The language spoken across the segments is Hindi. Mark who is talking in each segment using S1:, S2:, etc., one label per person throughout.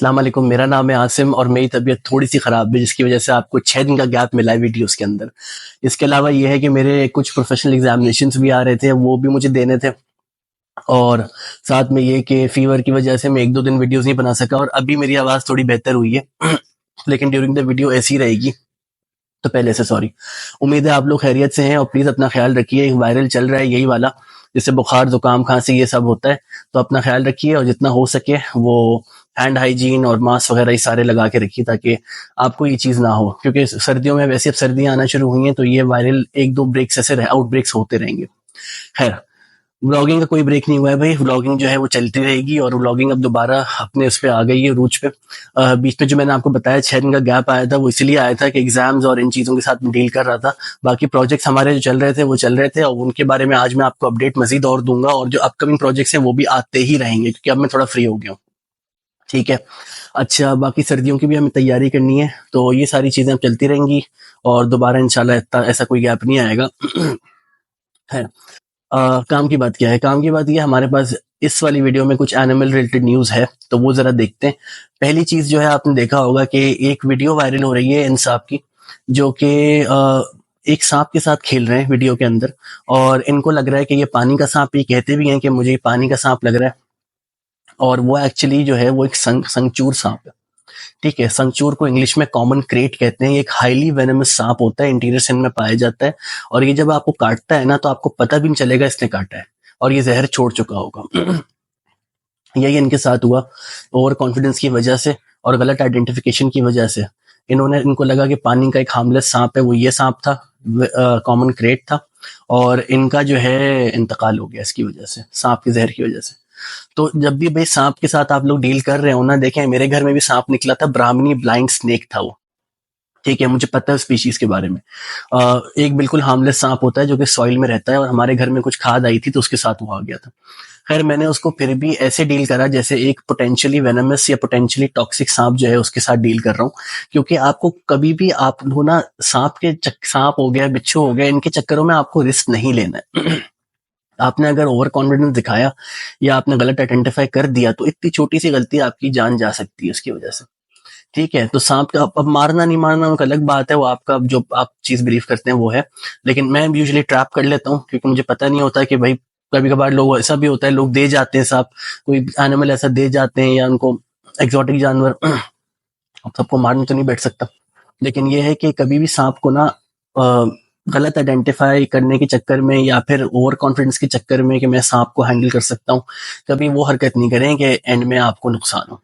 S1: अस्सलाम वालेकुम। मेरा नाम है आसिम और मेरी तबीयत थोड़ी सी ख़राब है, जिसकी वजह से आपको 6 दिन का गैप मिला है वीडियोस के अंदर। इसके अलावा ये है कि मेरे कुछ प्रोफेशनल एग्जामिनेशंस भी आ रहे थे, वो भी मुझे देने थे। और साथ में ये कि फीवर की वजह से मैं 1-2 दिन वीडियोस नहीं बना सका, और अभी मेरी आवाज़ थोड़ी बेहतर हुई है लेकिन ड्यूरिंग द वीडियो ऐसी रहेगी, तो पहले से सॉरी। उम्मीद है आप लोग खैरियत से हैं और प्लीज़ अपना ख्याल रखिए। वायरल चल रहा है यही वाला, जिससे बुखार, जुकाम, खांसी ये सब होता है, तो अपना ख्याल रखिए और जितना हो सके वो हैंड हाइजीन और मास्क वगैरह ये सारे लगा के रखिए, ताकि आपको ये चीज़ ना हो। क्योंकि सर्दियों में वैसे अब सर्दियां आना शुरू हुई हैं, तो ये वायरल 1-2 ब्रेक्स ऐसे आउट ब्रेक्स होते रहेंगे। खैर, व्लॉगिंग का कोई ब्रेक नहीं हुआ है भाई। व्लॉगिंग जो है वो चलती रहेगी, और व्लॉगिंग अब दोबारा अपने उस पे आ गई है, रूज पे। बीच में जो मैंने आपको बताया 6 दिन का गैप आया था, वो इसलिए आया था कि एग्जाम्स और इन चीज़ों के साथ मैं डील कर रहा था। बाकी प्रोजेक्ट्स हमारे जो चल रहे थे वो चल रहे थे, और उनके बारे में आज मैं आपको अपडेट मजीद और दूंगा, और जो अपकमिंग प्रोजेक्ट्स हैं वो भी आते ही रहेंगे, क्योंकि अब मैं थोड़ा फ्री हो गया हूँ। ठीक है। अच्छा, बाकी सर्दियों की भी हमें तैयारी करनी है, तो ये सारी चीज़ें अब चलती रहेंगी, और दोबारा इंशाल्लाह ऐसा कोई गैप नहीं आएगा है। काम की बात क्या है? काम की बात ये, हमारे पास इस वाली वीडियो में कुछ एनिमल रिलेटेड न्यूज़ है, तो वो ज़रा देखते हैं। पहली चीज़ जो है, आपने देखा होगा कि एक वीडियो वायरल हो रही है इन सांप की, जो कि एक सांप के साथ खेल रहे हैं वीडियो के अंदर, और इनको लग रहा है कि ये पानी का सांप, ये कहते भी हैं कि मुझे ये पानी का सांप लग रहा है, और वो एक्चुअली जो है वो एक संगचूर सांप है। ठीक है, संगचूर को इंग्लिश में कॉमन क्रेट कहते हैं। ये एक हाईली वेनमस सांप होता है, इंटीरियर सिंध में पाया जाता है, और ये जब आपको काटता है ना, तो आपको पता भी नहीं चलेगा इसने काटा है, और ये जहर छोड़ चुका होगा यही इनके साथ हुआ। ओवर कॉन्फिडेंस की वजह से और गलत आइडेंटिफिकेशन की वजह से इनको लगा कि पानी का एक हार्मलेस सांप है, वो ये सांप था, कॉमन क्रेट था, और इनका जो है इंतकाल हो गया इसकी वजह से, सांप के जहर की वजह से। तो जब भी भाई सांप के साथ आप लोग डील कर रहे हो ना, देखें मेरे घर में भी सांप निकला था, ब्राह्मणी ब्लाइंड स्नेक था वो। ठीक है, मुझे पता है स्पीशीज के बारे में। एक बिल्कुल हार्मलेस सांप होता है जो कि सॉइल में रहता है, और हमारे घर में कुछ खाद आई थी तो उसके साथ वो आ गया था। खैर, मैंने उसको फिर भी ऐसे डील करा जैसे एक पोटेंशियली वेनमस या पोटेंशियली टॉक्सिक सांप जो है उसके साथ डील कर रहा हूँ। क्योंकि आपको कभी भी आप हो ना, सांप हो गया, बिच्छू हो गया, इनके चक्करों में आपको रिस्क नहीं लेना है आपने अगर ओवर कॉन्फिडेंस दिखाया या आपने गलत आइडेंटिफाई कर दिया, तो इतनी छोटी सी गलती आपकी जान जा सकती है उसकी वजह से। ठीक है, तो सांप का अब मारना नहीं मारना एक अलग बात है, वो आपका जो आप चीज बिलीव करते हैं वो है। लेकिन मैं यूजुअली ट्रैप कर लेता हूँ, क्योंकि मुझे पता नहीं होता कि भाई, कभी कभार लोग ऐसा भी होता है, लोग दे जाते हैं सांप, कोई एनिमल ऐसा दे जाते हैं, या उनको एक्सोटिक जानवर अब सबको मारने तो नहीं बैठ सकता। लेकिन ये है कि कभी भी सांप को ना गलत आइडेंटिफाई करने के चक्कर में, या फिर ओवर कॉन्फिडेंस के चक्कर में कि मैं सांप को हैंडल कर सकता हूँ, कभी वो हरकत नहीं करें कि एंड में आपको नुकसान हो।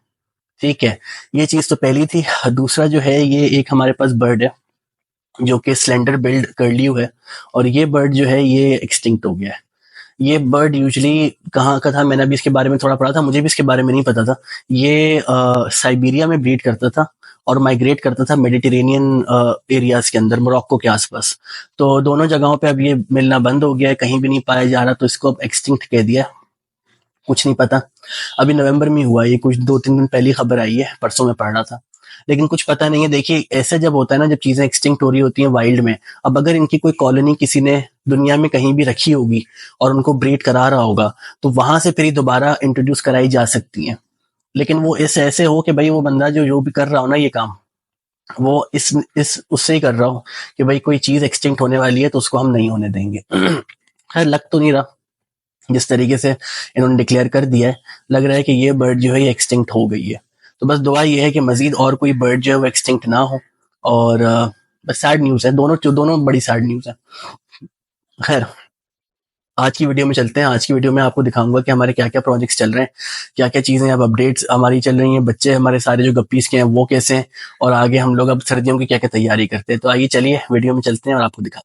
S1: ठीक है, ये चीज तो पहली थी। दूसरा जो है, ये एक हमारे पास बर्ड है जो कि स्लेंडर बिल्ड कर्लियू है, और ये बर्ड जो है ये एक्सटिंक्ट हो गया है। ये बर्ड यूजुअली कहाँ का था, मैंने अभी इसके बारे में थोड़ा पढ़ा था, मुझे भी इसके बारे में नहीं पता था। ये साइबेरिया में ब्रीड करता था और माइग्रेट करता था मेडिटेरेनियन एरियाज के अंदर, मोरक्को के आसपास। तो दोनों जगहों पे अब ये मिलना बंद हो गया है, कहीं भी नहीं पाया जा रहा, तो इसको अब एक्सटिंक्ट कह दिया। कुछ नहीं पता, अभी नवंबर में हुआ ये, कुछ 2-3 दिन पहली खबर आई है, परसों में पढ़ रहा था, लेकिन कुछ पता नहीं है। देखिए, ऐसे जब होता है ना, जब चीजें एक्सटिंक्ट हो रही होती हैं वाइल्ड में, अब अगर इनकी कोई कॉलोनी किसी ने दुनिया में कहीं भी रखी होगी और उनको ब्रीड करा रहा होगा, तो वहां से फिर दोबारा इंट्रोड्यूस कराई जा सकती हैं। लेकिन वो ऐसे हो कि भाई वो बंदा जो भी कर रहा हो ना ये काम, वो इस उससे ही कर रहा हो कि भाई कोई चीज एक्सटिंक्ट होने वाली है तो उसको हम नहीं होने देंगे खैर, लग तो नहीं रहा, जिस तरीके से इन्होंने डिक्लेयर कर दिया है, लग रहा है कि ये बर्ड जो है ये एक्सटिंक्ट हो गई है। तो बस दुआ ये है कि मजीद और कोई बर्ड जो है वो एक्सटिंक्ट ना हो। और बस सैड न्यूज़ है, दोनों बड़ी सैड न्यूज़ है। खैर, आज की वीडियो में चलते हैं। आज की वीडियो में आपको दिखाऊंगा कि हमारे क्या क्या प्रोजेक्ट्स चल रहे हैं, क्या क्या चीज़ें अब अपडेट्स हमारी चल रही हैं, बच्चे हमारे सारे जो गप्पीस के हैं वो कैसे हैं, और आगे हम लोग अब सर्दियों की क्या क्या तैयारी करते हैं। तो आइए चलिए वीडियो में चलते हैं और आपको दिखा।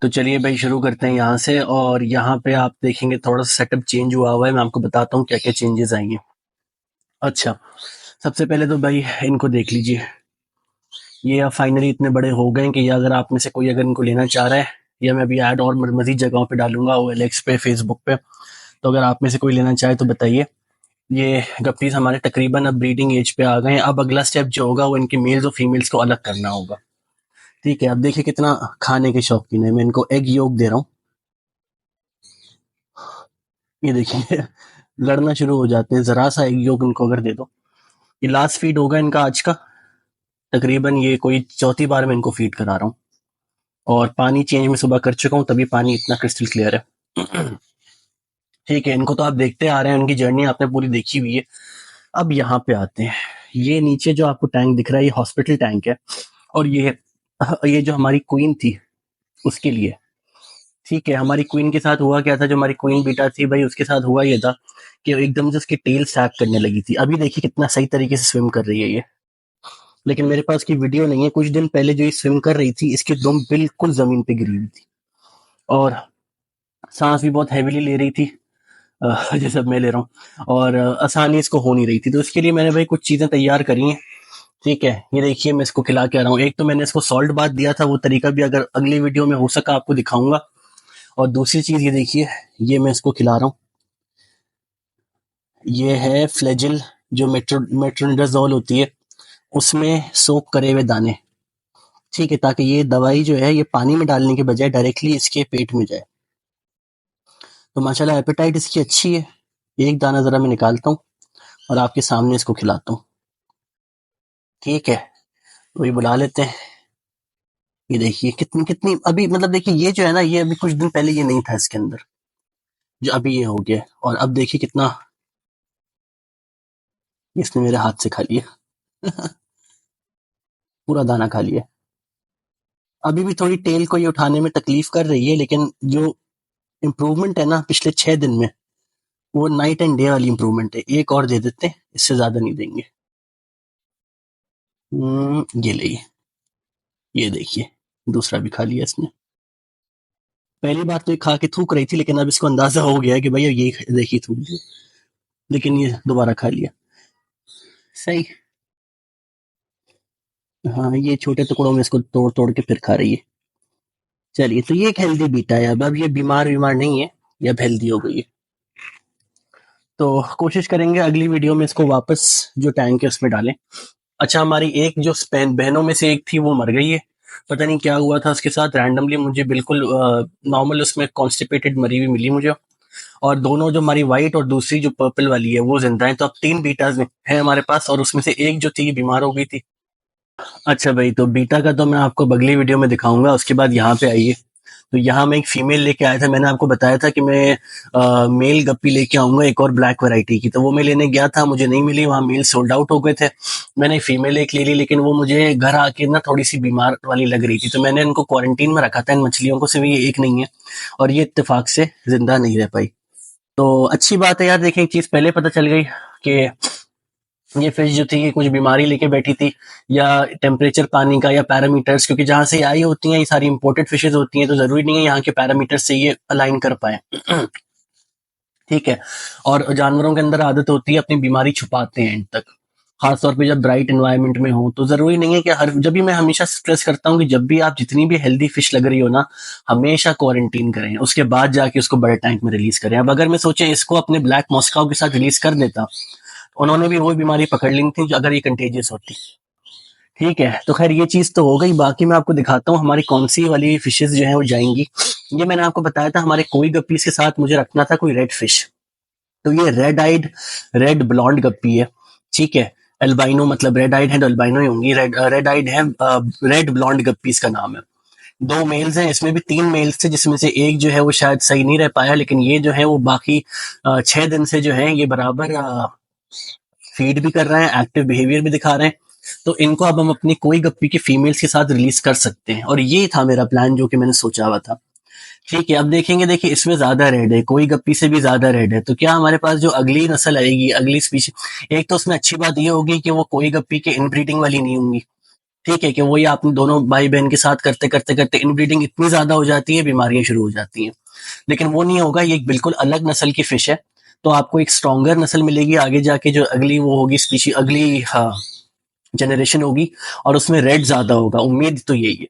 S1: तो चलिए भाई शुरू करते हैं यहाँ से, और यहाँ पे आप देखेंगे थोड़ा सा सेटअप चेंज हुआ है। मैं आपको बताता हूँ क्या क्या चेंजेस आएंगे। अच्छा, सबसे पहले तो भाई इनको देख लीजिए, ये अब फाइनली इतने बड़े हो गए कि अगर आप में से कोई अगर इनको लेना चाह रहा है या मैं अभी ऐड और मजीद जगहों पे डालूंगा, OLX पे, फेसबुक पे। तो अगर आप में से कोई लेना चाहे तो बताइए। ये गप्पीज हमारे तकरीबन अब ब्रीडिंग एज पे आ गए हैं। अब अगला स्टेप जो होगा वो इनके मेल्स और फीमेल्स को अलग करना होगा। ठीक है, अब देखिए कितना खाने के शौकीन है। मैं इनको एग योग दे रहा हूँ, ये देखिए लड़ना शुरू हो जाते हैं। जरा सा एग योग इनको अगर दे दो। ये लास्ट फीड होगा इनका आज का। तकरीबन ये कोई चौथी बार मैं इनको फीड करा रहा हूँ, और पानी चेंज मैं सुबह कर चुका हूँ, तभी पानी इतना क्रिस्टल क्लियर है। ठीक है, इनको तो आप देखते आ रहे हैं, उनकी जर्नी आपने पूरी देखी हुई है। अब यहाँ पे आते हैं। ये नीचे जो आपको टैंक दिख रहा है, ये हॉस्पिटल टैंक है, और ये जो हमारी क्वीन थी उसके लिए। ठीक है, हमारी क्वीन के साथ हुआ क्या था, जो हमारी क्वीन बीटा थी भाई, उसके साथ हुआ ये था कि एकदम से उसकी टेल सैग करने लगी थी। अभी देखिए कितना सही तरीके से स्विम कर रही है ये, लेकिन मेरे पास की वीडियो नहीं है। कुछ दिन पहले जो ये स्विम कर रही थी, इसकी दुम बिल्कुल जमीन पे गिरी हुई थी, और सांस भी बहुत हैवीली ले रही थी, जैसे अब मैं ले रहा हूँ, और आसानी इसको हो नहीं रही थी। तो इसके लिए मैंने भाई कुछ चीजें तैयार करी हैं। ठीक है, ये देखिए मैं इसको खिला के आ रहा हूँ। एक तो मैंने इसको सॉल्ट बाथ दिया था, वो तरीका भी अगर अगली वीडियो में हो सका आपको दिखाऊंगा। और दूसरी चीज ये देखिए, ये मैं इसको खिला रहा हूँ, ये है फ्लेजिल, जो मेट्रोनिडाजोल होती है, उसमें सोक करे हुए दाने। ठीक है, ताकि ये दवाई जो है ये पानी में डालने के बजाय डायरेक्टली इसके पेट में जाए। तो माशाल्लाह एपेटाइट इसकी अच्छी है। एक दाना जरा मैं निकालता हूँ और आपके सामने इसको खिलाता हूँ। ठीक है, तो ये बुला लेते हैं। ये देखिए कितनी कितनी अभी, मतलब देखिए ये जो है ना, ये अभी कुछ दिन पहले ये नहीं था इसके अंदर, जो अभी ये हो गया। और अब देखिए कितना इसने मेरे हाथ से खा लिया। पूरा दाना खा लिया। अभी भी थोड़ी टेल को ये उठाने में तकलीफ कर रही है, लेकिन जो इम्प्रूवमेंट है ना पिछले 6 दिन में, वो नाइट एंड डे वाली इम्प्रूवमेंट है। एक और दे देते हैं, इससे ज्यादा नहीं देंगे। ये ले, ये देखिए दूसरा भी खा लिया इसने। पहली बार तो ये खा के थूक रही थी, लेकिन अब इसको अंदाजा हो गया है कि भैया ये देखिए थूक दिया, लेकिन ये दोबारा खा लिया। सही। हाँ, ये छोटे टुकड़ों में इसको तोड़ तोड़ के फिर खा रही है। चलिए, तो ये एक हेल्दी बीटा है। अब ये बीमार बीमार नहीं है, ये अब हेल्दी हो गई है। तो कोशिश करेंगे अगली वीडियो में इसको वापस जो टैंक है उसमें डालें। अच्छा, हमारी एक जो बहनों में से एक थी वो मर गई है। पता नहीं क्या हुआ था उसके साथ, रैंडमली मुझे बिल्कुल नॉर्मल उसमें कॉन्स्टिपेटेड मरी हुई मिली मुझे। और दोनों, जो हमारी व्हाइट और दूसरी जो पर्पल वाली है, वो जिंदा है। तो अब 3 बीटाज है हमारे पास, और उसमें से एक जो थी बीमार हो गई थी। अच्छा भाई, तो बीटा का तो मैं आपको अगली वीडियो में दिखाऊंगा। उसके बाद यहाँ पे आइए। तो यहाँ मैं एक फीमेल लेके आया था। मैंने आपको बताया था कि मैं मेल गप्पी लेके आऊंगा एक और ब्लैक वैरायटी की। तो वो मैं लेने गया था, मुझे नहीं मिली, वहाँ मेल सोल्ड आउट हो गए थे। मैंने फीमेल एक ले ली, लेकिन वो मुझे घर आके ना थोड़ी सी बीमार वाली लग रही थी, तो मैंने इनको क्वारंटीन में रखा था। इन मछलियों को सिर्फ ये एक नहीं है, और ये इत्तेफाक से जिंदा नहीं रह पाई। तो अच्छी बात है यार। देखें, एक चीज पहले पता चल गई कि ये फिश जो थी ये कुछ बीमारी लेके बैठी थी, या टेम्परेचर पानी का, या पैरामीटर्स, क्योंकि जहां से आई होती हैं ये सारी इंपोर्टेड फिशेज होती हैं, तो जरूरी नहीं है यहाँ के पैरामीटर्स से ये अलाइन कर पाए। ठीक है, और जानवरों के अंदर आदत होती है अपनी बीमारी छुपाते हैं एंड तक, खासतौर पे जब ब्राइट एनवायरनमेंट में हो। तो जरूरी नहीं है कि हर, जब भी मैं हमेशा स्ट्रेस करता हूँ कि जब भी आप जितनी भी हेल्दी फिश लग रही हो ना, हमेशा क्वारंटीन करें, उसके बाद जाके उसको बड़े टैंक में रिलीज करें। अब अगर मैं सोचे इसको अपने ब्लैक मॉस्काओ के साथ रिलीज कर देता, उन्होंने भी वही बीमारी पकड़ ली थी जो अगर ये कंटेजियस होती। ठीक है, तो खैर ये चीज तो हो गई। बाकी मैं आपको दिखाता हूँ हमारी कौन सी वाली फिशेस जो है वो जाएंगी। ये मैंने आपको बताया था, हमारे कोई गप्पीज के साथ मुझे रखना था कोई रेड फिश। तो ये रेड आइड, रेड ब्लॉन्ड गप्पी है। ठीक है, अल्बाइनो, मतलब रेड आइड है तो अल्बाइनो ही होंगी। रेड आइड है, रेड ब्लॉन्ड गप्पी इसका नाम है। 2 मेल्स हैं, इसमें भी 3 मेल्स थे, जिसमें से एक जो है वो शायद सही नहीं रह पाया, लेकिन ये जो है वो बाकी 6 दिन से जो है ये बराबर फीड भी कर रहे हैं, एक्टिव बिहेवियर भी दिखा रहे हैं। तो इनको अब हम अपनी कोई गप्पी की फीमेल्स के साथ रिलीज कर सकते हैं, और ये था मेरा प्लान जो कि मैंने सोचा हुआ था। ठीक है, अब देखेंगे, देखिए इसमें ज्यादा रेड है, कोई गप्पी से भी ज्यादा रेड है। तो क्या हमारे पास जो अगली नस्ल आएगी, अगली स्पीशीज, एक तो उसमें अच्छी बात ये होगी कि वो कोई गप्पी के इनब्रीडिंग वाली नहीं होंगी। ठीक है, कि वो ये आपने दोनों भाई बहन के साथ करते करते करते इनब्रीडिंग इतनी ज्यादा हो जाती है, बीमारियां शुरू हो जाती हैं। लेकिन वो नहीं होगा, ये एक बिल्कुल अलग नस्ल की फिश है। तो आपको एक स्ट्रॉन्गर नस्ल मिलेगी आगे जाके, जो अगली वो होगी स्पीशी, अगली हाँ जनरेशन होगी, और उसमें रेड ज्यादा होगा। उम्मीद तो यही है।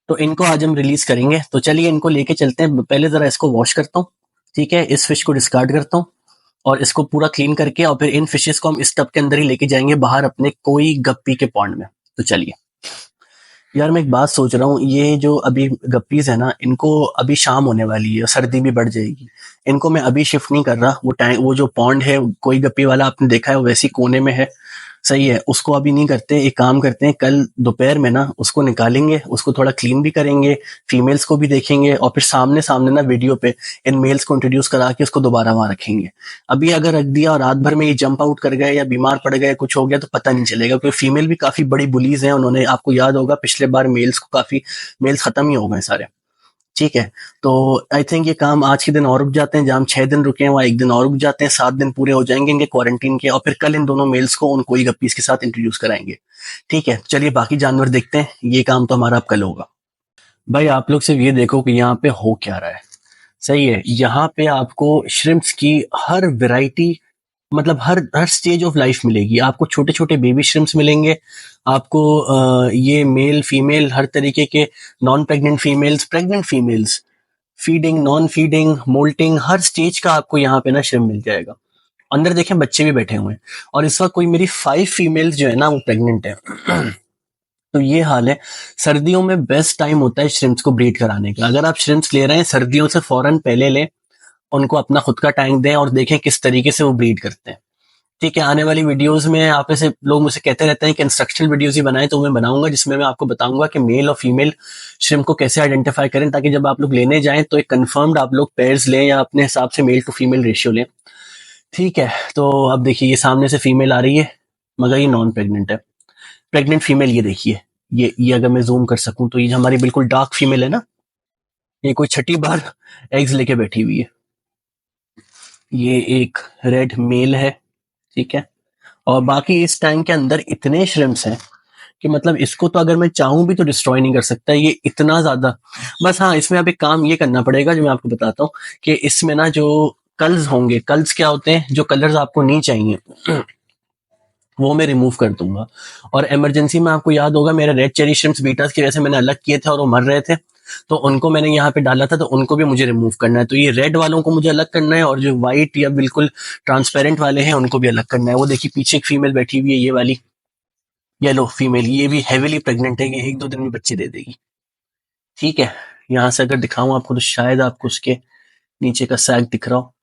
S1: तो इनको आज हम रिलीज करेंगे। तो चलिए इनको लेके चलते हैं। पहले जरा इसको वॉश करता हूँ, ठीक है, इस फिश को डिस्कार्ड करता हूँ और इसको पूरा क्लीन करके और फिर इन फिशेस को हम इस टब के अंदर ही लेके जाएंगे बाहर अपने कोई गप्पी के पॉन्ड में। तो चलिए। यार मैं एक बात सोच रहा हूँ, ये जो अभी गप्पीज है ना, इनको अभी शाम होने वाली है, सर्दी भी बढ़ जाएगी, इनको मैं अभी शिफ्ट नहीं कर रहा। वो टाइम, वो जो पॉन्ड है, कोई गप्पी वाला आपने देखा है, वो वैसी कोने में है, सही है, उसको अभी नहीं करते। एक काम करते हैं, कल दोपहर में ना उसको निकालेंगे, उसको थोड़ा क्लीन भी करेंगे, फीमेल्स को भी देखेंगे और फिर सामने सामने ना वीडियो पे इन मेल्स को इंट्रोड्यूस करा के उसको दोबारा वहां रखेंगे। अभी अगर रख दिया और रात भर में ये जंप आउट कर गए या बीमार पड़ गए, कुछ हो गया, तो पता नहीं चलेगा, क्योंकि फीमेल भी काफी बड़ी बुलीज हैं। उन्होंने, आपको याद होगा पिछले बार मेल्स को काफी, मेल्स खत्म ही हो गए सारे, ठीक है। तो आई थिंक ये काम आज के दिन और रुक जाते हैं, जहाँ हम 6 दिन रुके हैं वहाँ एक दिन और रुक जाते हैं, 7 दिन पूरे हो जाएंगे इनके क्वारंटीन के, और फिर कल इन दोनों मेल्स को उन कोई गप्पीज के साथ इंट्रोड्यूस कराएंगे, ठीक है। चलिए बाकी जानवर देखते हैं, ये काम तो हमारा अब कल होगा। भाई आप लोग सिर्फ ये देखो कि यहाँ पे हो क्या रहा है, सही है। यहाँ पे आपको श्रिम्प्स की हर वैरायटी, मतलब हर हर स्टेज ऑफ लाइफ मिलेगी आपको। छोटे छोटे बेबी श्रिम्प्स मिलेंगे आपको, ये मेल फीमेल हर तरीके के, non pregnant females, pregnant females, feeding, non feeding, moulting, हर स्टेज का आपको यहाँ पे ना श्रिम्प मिल जाएगा। अंदर देखें बच्चे भी बैठे हुए हैं, और इस वक्त कोई मेरी 5 फीमेल्स जो है ना वो प्रेग्नेंट है। तो ये हाल है। सर्दियों में बेस्ट टाइम होता है श्रिम्प्स को ब्रीड कराने का। अगर आप श्रिम्प्स ले रहे हैं सर्दियों से फौरन पहले लें, उनको अपना खुद का टाइम दें और देखें किस तरीके से वो ब्रीड करते हैं, ठीक है। आने वाली वीडियोस में आप ऐसे लोग मुझसे कहते रहते हैं कि इंस्ट्रक्शनल वीडियोस ही बनाएं, तो मैं बनाऊंगा जिसमें मैं आपको बताऊंगा कि मेल और फीमेल श्रिम्प को कैसे आइडेंटिफाई करें, ताकि जब आप लोग लेने जाएं तो एक कंफर्म्ड आप लोग पेयर्स लें या अपने हिसाब से मेल टू फीमेल रेशियो लें, ठीक है। तो अब देखिए ये सामने से फीमेल आ रही है, मगर ये नॉन प्रेग्नेंट है। प्रेग्नेंट फीमेल ये देखिए, ये अगर मैं जूम कर सकूं तो ये हमारी बिल्कुल डार्क फीमेल है ना, ये कोई छठी बार एग्स लेके बैठी हुई है। ये एक रेड मेल है, ठीक है। और बाकी इस टैंक के अंदर इतने श्रिम्प्स हैं कि मतलब इसको तो अगर मैं चाहूं भी तो डिस्ट्रॉय नहीं कर सकता, ये इतना ज्यादा। बस हाँ, इसमें अब एक काम ये करना पड़ेगा जो मैं आपको बताता हूँ, कि इसमें ना जो कल्स होंगे, कल्स क्या होते हैं, जो कलर्स आपको नहीं चाहिए वो मैं रिमूव कर दूंगा। और इमरजेंसी में आपको याद होगा मेरे रेड चेरी श्रिम्प्स बीटास की वजह से मैंने अलग किए थे और वो मर रहे थे, तो उनको मैंने यहाँ पे डाला था, तो उनको भी मुझे रिमूव करना है। तो ये रेड वालों को मुझे अलग करना है, और जो व्हाइट या बिल्कुल ट्रांसपेरेंट वाले हैं उनको भी अलग करना है। वो देखिए पीछे एक फीमेल बैठी हुई है, ये वाली येलो फीमेल, ये भी हेविली प्रेग्नेंट है, ये 1-2 दिन में बच्चे दे देगी, ठीक है। यहाँ से अगर दिखाऊं आपको तो शायद आपको उसके नीचे का सैग दिख रहा हो।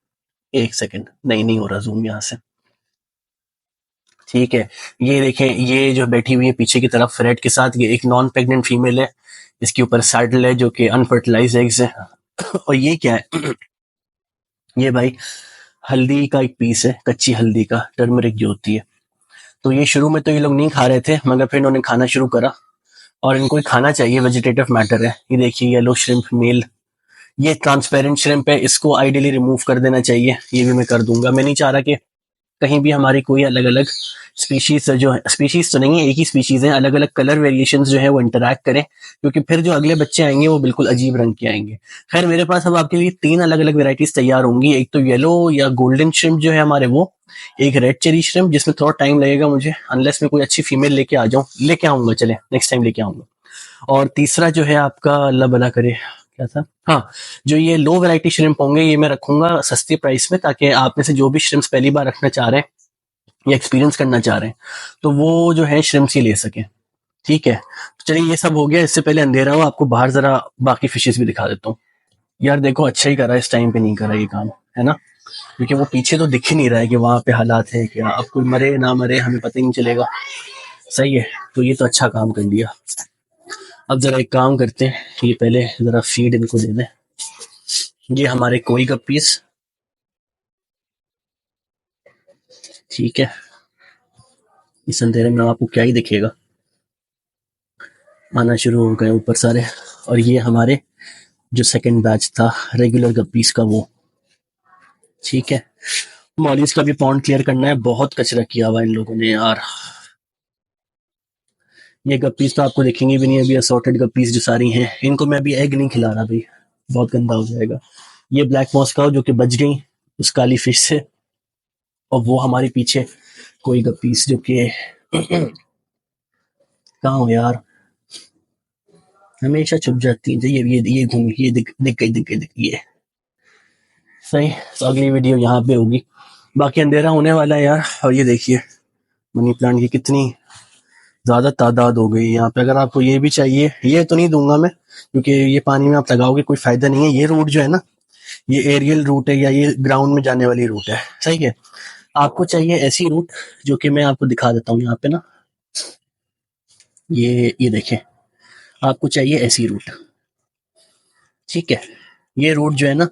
S1: एक सेकंड, नहीं हो रहा जूम यहाँ से, ठीक है। ये देखें, ये जो बैठी हुई है पीछे की तरफ रेड के साथ, ये एक नॉन प्रेग्नेंट फीमेल है, इसके ऊपर सैडल है जो कि अनफर्टिलाइज एग्स है। और ये क्या है, ये भाई हल्दी का एक पीस है, कच्ची हल्दी का, टर्मरिक जो होती है। तो ये शुरू में तो ये लोग नहीं खा रहे थे, मगर फिर इन्होंने खाना शुरू करा, और इनको खाना चाहिए, वेजिटेटिव मैटर है। ये देखिए येलो श्रिम्प मेल, ये ट्रांसपेरेंट श्रिम्प है, इसको आइडियली रिमूव कर देना चाहिए, ये भी मैं कर दूंगा। मैं नहीं चाह रहा कि कहीं भी हमारी कोई अलग अलग स्पीशीज, जो है स्पीशीज तो नहीं है, एक ही स्पीशीज है, अलग अलग कलर वेरिएशन जो है वो इंटरैक्ट करें, क्योंकि फिर जो अगले बच्चे आएंगे वो बिल्कुल अजीब रंग के आएंगे। खैर मेरे पास अब आपके लिए 3 अलग अलग वेराइटीज तैयार होंगी, एक तो येलो या गोल्डन श्रिम्प जो है हमारे वो, एक रेड चेरी श्रिम्प जिसमें थोड़ा टाइम लगेगा मुझे, अनलेस मैं कोई अच्छी फीमेल लेके आ जाऊं, लेके आऊंगा, चले नेक्स्ट टाइम लेके आऊंगा। और तीसरा जो है आपका, अल्लाह भला करे, क्या था, हाँ, जो ये लो वैरायटी श्रिम्प होंगे ये मैं रखूंगा सस्ती प्राइस में, ताकि आप में से जो भी श्रिम्प्स पहली बार रखना चाह रहे हैं या एक्सपीरियंस करना चाह रहे हैं तो वो जो है श्रिम्प्स ही ले सकें, ठीक है। तो चलिए ये सब हो गया, इससे पहले अंधेरा हो, आपको बाहर जरा बाकी फिशेस भी दिखा देता हूँ। यार देखो अच्छा ही करा, इस टाइम पे नहीं करा ये काम, है ना, क्योंकि वो पीछे तो दिख ही नहीं रहा है कि वहां पे हालात है क्या, अब कोई मरे ना मरे हमें पता ही नहीं चलेगा, सही है। तो ये तो अच्छा काम कर लिया। अब जरा एक काम करते हैं, ये पहले जरा फीड इनको दे दें। ये हमारे कोई गप्पीस, ठीक है। इस अंधेरे में आपको क्या ही दिखेगा, आना शुरू हो गए ऊपर सारे। और ये हमारे जो सेकंड बैच था रेगुलर गप्पीस का वो, ठीक है। मॉलिस का भी पॉन्ड क्लियर करना है, बहुत कचरा किया हुआ इन लोगों ने यार। ये गप्पीस तो आपको दिखेंगे भी नहीं, अभी असॉर्टेड गप्पीस जो सारी हैं, इनको मैं अभी एग नहीं खिला रहा भाई, बहुत गंदा हो जाएगा। ये ब्लैक मॉस्काउ जो कि बच गई उस काली फिश से, और वो हमारे पीछे कोई गप्पीस जो कि कहाँ हो यार, हमेशा छुप जाती है। ये घूम, ये दिख गई ये। सही। तो अगली वीडियो यहाँ पे होगी। बाकी अंधेरा होने वाला है यार। और ये देखिए मनी प्लांट की कितनी ज्यादा तादाद हो गई यहाँ पे। अगर आपको ये भी चाहिए, ये तो नहीं दूंगा मैं, क्योंकि ये पानी में आप लगाओगे कोई फायदा नहीं है। ये रूट जो है ना, ये एरियल रूट है या ये ग्राउंड में जाने वाली रूट है, सही है। आपको चाहिए ऐसी रूट जो कि मैं आपको दिखा देता हूँ यहाँ पे ना। ये देखें, आपको चाहिए ऐसी रूट, ठीक है। ये रूट जो है ना,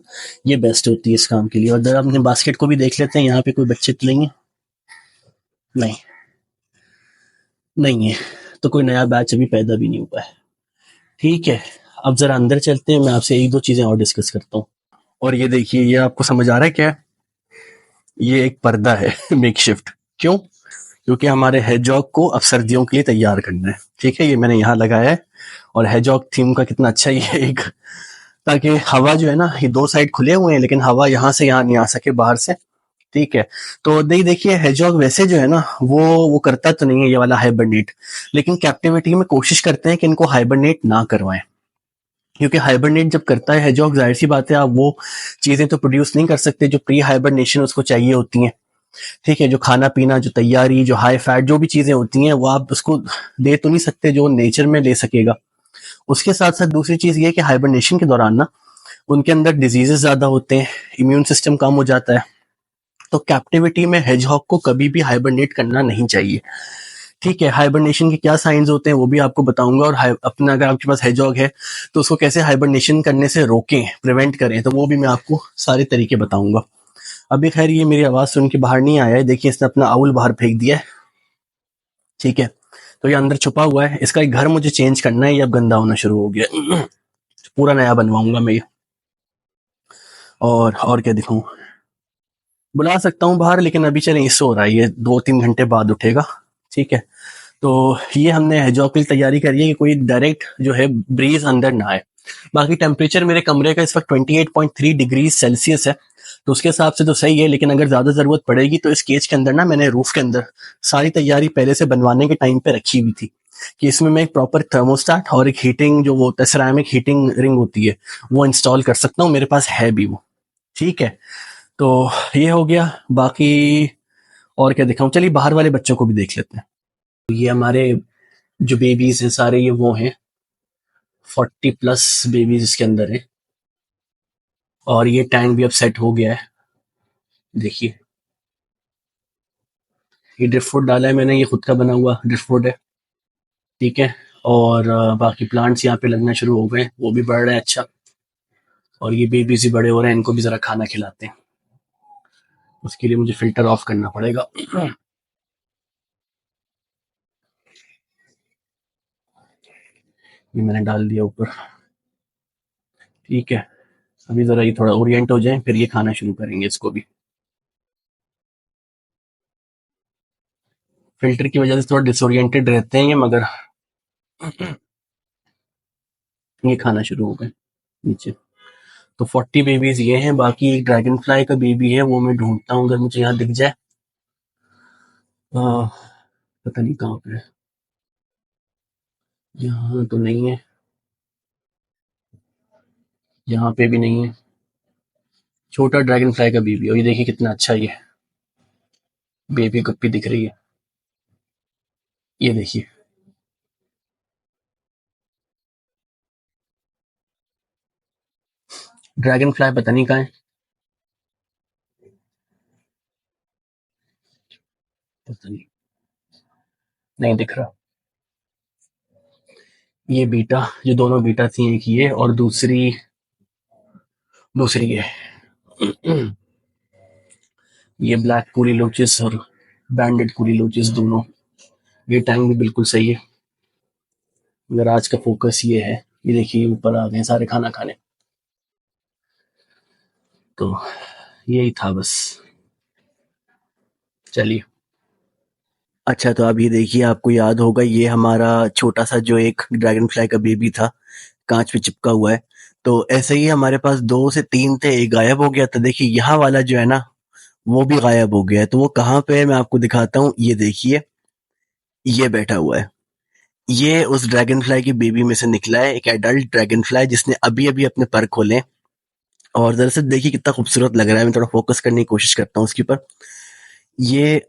S1: ये बेस्ट होती है इस काम के लिए। और अगर अपने बास्केट को भी देख लेते हैं, यहाँ पे कोई बच्चे तो नहीं है, नहीं नहीं है, तो कोई नया बैच अभी पैदा भी नहीं हुआ है, ठीक है। अब जरा अंदर चलते हैं, मैं आपसे एक दो चीजें और डिस्कस करता हूँ। और ये देखिए, ये आपको समझ आ रहा है क्या है? ये एक पर्दा है मेकशिफ्ट। क्यों? क्योंकि हमारे हेजॉग को अब सर्दियों के लिए तैयार करना है, ठीक है। ये मैंने यहाँ लगाया है। और हेजॉग थीम का कितना अच्छा ये एक, ताकि हवा जो है ना, ये दो साइड खुले हुए हैं लेकिन हवा यहाँ से यहाँ नहीं आ सके बाहर से, ठीक है। तो देखिए हेजॉग वैसे जो है ना, वो करता तो नहीं है ये वाला हाइबरनेट, लेकिन कैप्टिविटी में कोशिश करते हैं कि इनको हाइबरनेट ना करवाएं। क्योंकि हाइबरनेट जब करता है हेजॉग, जाहिर सी बात है आप वो चीजें तो प्रोड्यूस नहीं कर सकते जो प्री हाइबरनेशन उसको चाहिए होती हैं, ठीक है। जो खाना पीना, जो तैयारी, जो हाई फैट जो भी चीजें होती हैं, वो आप उसको दे तो नहीं सकते जो नेचर में ले सकेगा। उसके साथ साथ दूसरी चीज ये है कि हाइबरनेशन के दौरान ना उनके अंदर डिजीजेस ज्यादा होते हैं, इम्यून सिस्टम कम हो जाता है। तो कैप्टिविटी में हेजहॉग को कभी भी हाइबरनेट करना नहीं चाहिए, ठीक है। हाइबरनेशन के क्या साइंस होते हैं वो भी आपको बताऊंगा। और अपना अगर आपके पास हेजहॉग है तो उसको कैसे हाइबरनेशन करने से रोकें, प्रिवेंट करें, तो वो भी मैं आपको सारे तरीके बताऊंगा। अभी खैर ये मेरी आवाज सुन के बाहर नहीं आया है, देखिए इसने अपना आउल बाहर फेंक दिया है, ठीक है। तो ये अंदर छुपा हुआ है, इसका एक घर मुझे चेंज करना है, ये अब गंदा होना शुरू हो गया। पूरा नया बनवाऊंगा मैं ये। और क्या दिखाऊं? बुला सकता हूँ बाहर, लेकिन अभी चले, इससे हो रहा है, ये 2-3 घंटे बाद उठेगा, ठीक है। तो ये हमने हेजॉग की तैयारी करी है कि कोई डायरेक्ट जो है ब्रीज अंदर ना आए। बाकी टेम्परेचर मेरे कमरे का इस वक्त 28.3 डिग्री सेल्सियस है, तो उसके हिसाब से तो सही है। लेकिन अगर ज्यादा जरूरत पड़ेगी तो इस केज के अंदर ना, मैंने रूफ के अंदर सारी तैयारी पहले से बनवाने के टाइम पे रखी हुई थी कि इसमें मैं एक प्रॉपर थर्मोस्टेट और एक हीटिंग जो वो होता है, सेरामिक हीटिंग रिंग होती है, वो इंस्टॉल कर सकता हूँ, मेरे पास है भी वो, ठीक है। तो ये हो गया। बाकी और क्या दिखाऊं? चलिए बाहर वाले बच्चों को भी देख लेते हैं। ये हमारे जो बेबीज हैं सारे, ये वो हैं 40+ बेबीज इसके अंदर है। और ये टैंक भी अब सेट हो गया है, देखिए। ये ड्रिफ्ट डाला है मैंने, ये खुद का बना हुआ ड्रिफ्ट है, ठीक है। और बाकी प्लांट्स यहाँ पे लगना शुरू हो गए, वो भी बढ़ रहे हैं अच्छा। और ये बेबीज भी बड़े हो रहे हैं, इनको भी जरा खाना खिलाते हैं। उसके लिए मुझे फिल्टर ऑफ करना पड़ेगा। ये मैंने डाल दिया ऊपर, ठीक है। अभी जरा ये थोड़ा ओरिएंट हो जाए, फिर ये खाना शुरू करेंगे इसको भी। फिल्टर की वजह से थोड़ा डिसोरिएंटेड रहते हैं ये, मगर ये खाना शुरू हो गए नीचे। तो 40 बेबीज ये हैं। बाकी एक ड्रैगन फ्लाई का बेबी है, वो मैं ढूंढता हूँ, अगर मुझे यहाँ दिख जाए। आ, पता नहीं कहाँ पे है, यहाँ तो नहीं है, यहाँ पे भी नहीं है। छोटा ड्रैगन फ्लाई का बेबी, और ये देखिए कितना अच्छा ये बेबी गप्पी दिख रही है, ये देखिए। ड्रैगन फ्लाई पता नहीं कहाँ है, पता नहीं, नहीं दिख रहा। ये बीटा, ये दोनों बीटा थी, एक ये और दूसरी दूसरी ये। ये ब्लैक कूली लोचिस और बैंडेड कूली लोचिस दोनों। ये टैंक भी बिल्कुल सही है, मगर आज का फोकस ये है। ये देखिए ऊपर आ गए सारे खाना खाने। तो यही था बस, चलिए। अच्छा, तो अब ये देखिए, आपको याद होगा ये हमारा छोटा सा जो एक ड्रैगन फ्लाई का बेबी था, कांच पे चिपका हुआ है। तो ऐसे ही हमारे पास 2 से 3 थे, एक गायब हो गया। तो देखिए यहाँ वाला जो है ना, वो भी गायब हो गया है। तो वो कहाँ पे है मैं आपको दिखाता हूँ, ये देखिए, ये बैठा हुआ है। ये उस ड्रैगन फ्लाई की बेबी में से निकला है, एक एडल्ट ड्रैगन फ्लाई जिसने अभी अभी अपने पर खोले हैं। और दरअसल देखिए कितना खूबसूरत लग रहा है। मैं थोड़ा फोकस करने की कोशिश करता हूँ उसके ऊपर। ये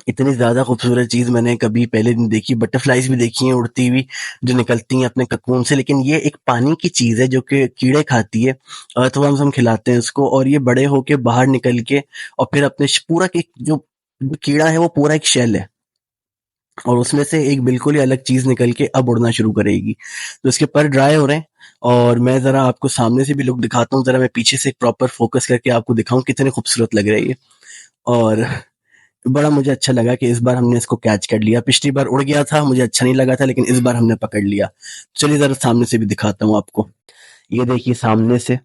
S1: इतनी ज्यादा खूबसूरत चीज मैंने कभी पहले नहीं देखी। बटरफ्लाईज भी देखी हैं उड़ती हुई, जो निकलती हैं अपने ककून से, लेकिन ये एक पानी की चीज है जो कि कीड़े खाती है। अर्थवर्म्स हम खिलाते हैं उसको, और ये बड़े होके बाहर निकल के और फिर अपने पूरा के जो कीड़ा है वो पूरा एक शेल है, और उसमें से एक बिल्कुल ही अलग चीज निकल के अब उड़ना शुरू करेगी। तो इसके पर ड्राई हो रहे हैं, और मैं जरा आपको सामने से भी लुक दिखाता हूँ। जरा मैं पीछे से प्रॉपर फोकस करके आपको दिखाऊं कितने खूबसूरत लग रहे हैं ये। और बड़ा मुझे अच्छा लगा कि इस बार हमने इसको कैच कर लिया। पिछली बार उड़ गया था, मुझे अच्छा नहीं लगा था, लेकिन इस बार हमने पकड़ लिया। चलिए जरा सामने से भी दिखाता हूँ आपको। ये देखिए सामने से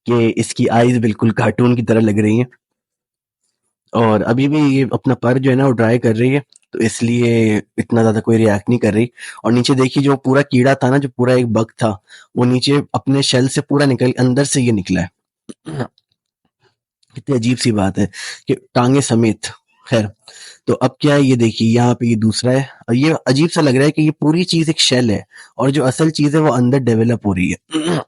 S1: कि इसकी आईज बिल्कुल कार्टून की तरह लग रही हैं, और अभी भी ये अपना पर जो है ना वो ड्राई कर रही है, तो इसलिए इतना ज्यादा कोई रिएक्ट नहीं कर रही। और नीचे देखिए जो पूरा कीड़ा था ना, जो पूरा एक बग था, वो नीचे अपने शेल से पूरा निकल अंदर से ये निकला है। कितनी अजीब सी बात है कि टांगे समेत। खैर, तो अब क्या है, ये देखिए यहाँ पे ये दूसरा है, और ये अजीब सा लग रहा है कि ये पूरी चीज एक शेल है, और जो असल चीज है वो अंदर डेवलप हो रही है।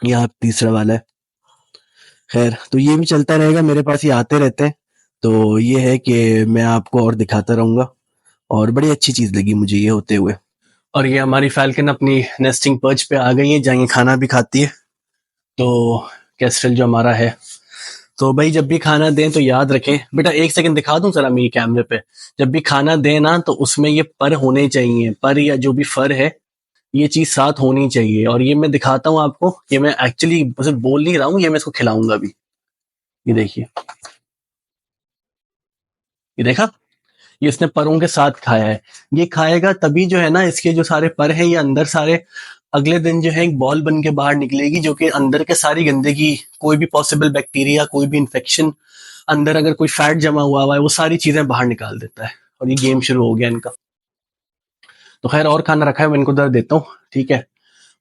S1: यहाँ तीसरा वाला है। खैर, तो ये भी चलता रहेगा, मेरे पास ये आते रहते हैं। तो ये है कि मैं आपको और दिखाता रहूंगा, और बड़ी अच्छी चीज लगी मुझे ये होते हुए। और ये हमारी फैल्कन अपनी नेस्टिंग पर्च पे आ गई है, जहाँ ये खाना भी खाती है। तो कैस्ट्रल जो हमारा है, तो भाई जब भी खाना दें तो याद रखें बेटा, एक सेकंड दिखा दूं जरा मेरी कैमरे पे। जब भी खाना दें ना, तो उसमें ये पर होने चाहिए, पर या जो भी फर है, ये चीज साथ होनी चाहिए। और ये मैं दिखाता हूँ आपको, ये मैं एक्चुअली सिर्फ बोल नहीं रहा हूँ, ये मैं इसको खिलाऊंगा भी। ये देखिए, ये देखा, ये इसने परों के साथ खाया है। ये खाएगा तभी जो है ना, इसके जो सारे पर हैं ये अंदर सारे अगले दिन जो है एक बॉल बन के बाहर निकलेगी, जो कि अंदर के सारी गंदगी, कोई भी पॉसिबल बैक्टीरिया, कोई भी इंफेक्शन, अंदर अगर कोई फैट जमा हुआ है, वो सारी चीजें बाहर निकाल देता है। और ये गेम शुरू हो गया इनका। तो खैर, और खाना रखा है, मैं इनको दर देता हूँ, ठीक है।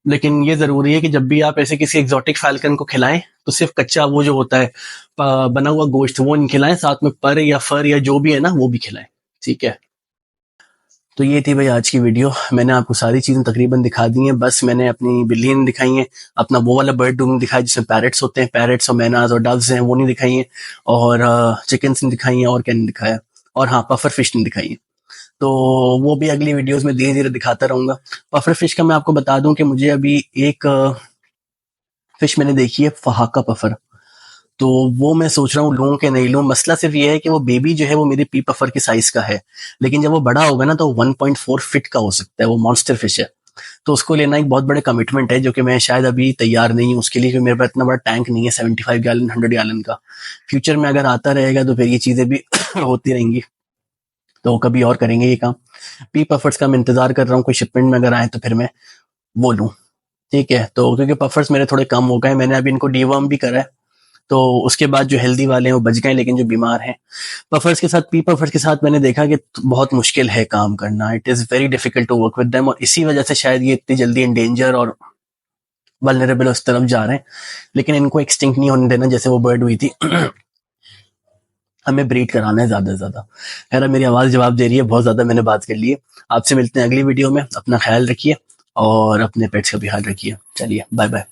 S1: लेकिन ये जरूरी है कि जब भी आप ऐसे किसी एग्जॉटिक फाल्कन को खिलाएं, तो सिर्फ कच्चा वो जो होता है बना हुआ गोश्त, वो नहीं खिलाएं, साथ में पर या फर या जो भी है ना वो भी खिलाएं, ठीक है। तो ये थी भाई आज की वीडियो। मैंने आपको सारी चीजें तकरीबन दिखा दी हैं, बस मैंने अपनी बिल्ली नहीं दिखाई है, अपना वो वाला बर्ड नहीं दिखाया जिसमें पैरट्स होते हैं, पैरट्स और मैनाज और डव्स हैं, वो नहीं दिखाई है। और चिकन्स नहीं दिखाई है, और क्या नहीं दिखाया, और हाँ, पफर फिश नहीं दिखाई है। तो वो भी अगली वीडियोस में धीरे धीरे दिखाता रहूंगा। पफर फिश का मैं आपको बता दूं कि मुझे अभी एक फिश मैंने देखी है, फहाका पफर। तो वो मैं सोच रहा हूँ लूं कि नहीं लूं। मसला सिर्फ ये है कि वो बेबी जो है वो मेरे पी पफर के साइज का है, लेकिन जब वो बड़ा होगा ना तो 1.4 फीट का हो सकता है, वो मॉन्स्टर फिश है। तो उसको लेना एक बहुत बड़े कमिटमेंट है, जो कि मैं शायद अभी तैयार नहीं हूँ उसके लिए, क्योंकि मेरे पास इतना बड़ा टैंक नहीं है 75 गैलन 100 गैलन का। फ्यूचर में अगर आता रहेगा तो फिर ये चीजें भी होती रहेंगी, तो कभी और करेंगे ये काम। पी पफर्स का मैं इंतजार कर रहा हूँ, कोई शिपमेंट में अगर आए तो फिर मैं वो लूँ, ठीक है। तो क्योंकि पफर्स मेरे थोड़े कम हो गए, मैंने अभी इनको डीवर्म भी करा है, तो उसके बाद जो हेल्दी वाले हैं वो बच गए, लेकिन जो बीमार हैं पफर्स के साथ, पी पफर्स के साथ, मैंने देखा कि बहुत मुश्किल है काम करना। It is very difficult to work with them, और इसी वजह से शायद ये इतनी जल्दी इंडेंजर और वल्नरेबल उस तरफ जा रहे हैं। लेकिन इनको एक्सटिंक्ट नहीं होने देना जैसे वो बर्ड हुई थी। हमें ब्रीड कराना है ज्यादा से ज्यादा। खैर, मेरी आवाज जवाब दे रही है, बहुत ज्यादा मैंने बात कर ली है। आपसे मिलते हैं अगली वीडियो में, अपना ख्याल रखिए और अपने पेट्स का भी ख्याल रखिए। चलिए, बाय बाय।